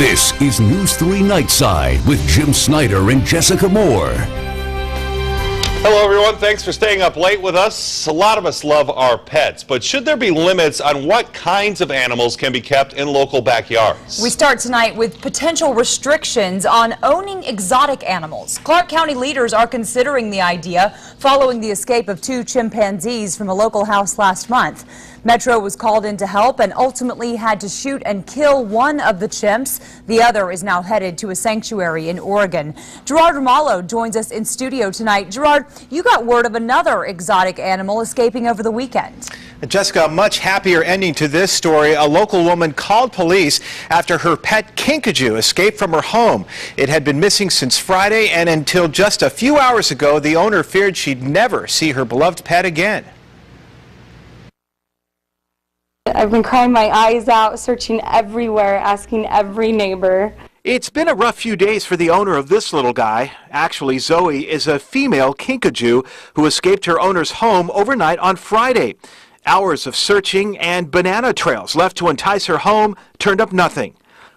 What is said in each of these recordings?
This is News 3 Nightside with Jim Snyder and Jessica Moore. Hello everyone, thanks for staying up late with us. A lot of us love our pets, but should there be limits on what kinds of animals can be kept in local backyards? We start tonight with potential restrictions on owning exotic animals. Clark County leaders are considering the idea following the escape of 2 chimpanzees from a local house last month. Metro was called in to help and ultimately had to shoot and kill one of the chimps. The other is now headed to a sanctuary in Oregon. Gerard Romalo joins us in studio tonight. Gerard, you got word of another exotic animal escaping over the weekend. Jessica, a much happier ending to this story. A local woman called police after her pet Kinkajou escaped from her home. It had been missing since Friday, and until just a few hours ago, the owner feared she'd never see her beloved pet again. I've been crying my eyes out, searching everywhere, asking every neighbor. It's been a rough few days for the owner of this little guy. Actually, Zoey is a female Kinkajou who escaped her owner's home overnight on Friday. Hours of searching and banana trails left to entice her home turned up nothing.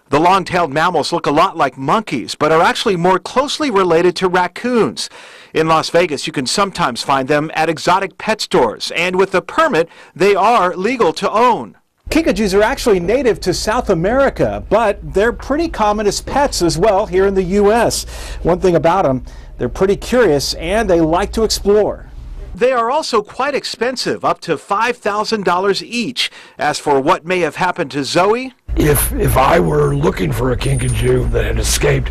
The long-tailed mammals look a lot like monkeys, but are actually more closely related to raccoons. In Las Vegas, you can sometimes find them at exotic pet stores, and with a permit, they are legal to own. Kinkajous are actually native to South America, but they're pretty common as pets as well here in the U.S. One thing about them, they're pretty curious and they like to explore. They are also quite expensive, up to $5,000 each. As for what may have happened to Zoey, If I were looking for a Kinkajou that had escaped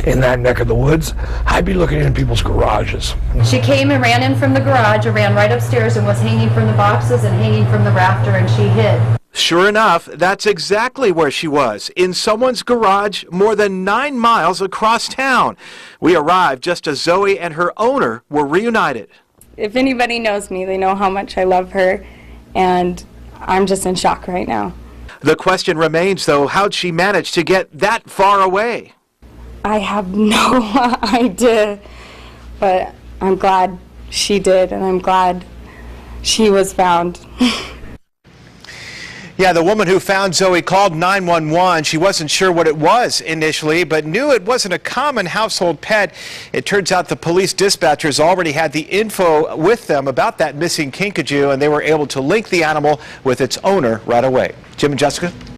in that neck of the woods, I'd be looking in people's garages. She came and ran in from the garage and ran right upstairs and was hanging from the boxes and hanging from the rafter, and she hid. Sure enough, that's exactly where she was, in someone's garage more than 9 miles across town. We arrived just as Zoey and her owner were reunited. If anybody knows me, they know how much I love her, and I'm just in shock right now. The question remains, though, how'd she manage to get that far away? I have no idea, but I'm glad she did, and I'm glad she was found. Yeah, the woman who found Zoey called 911. She wasn't sure what it was initially, but knew it wasn't a common household pet. It turns out the police dispatchers already had the info with them about that missing Kinkajou, and they were able to link the animal with its owner right away. Jim and Jessica?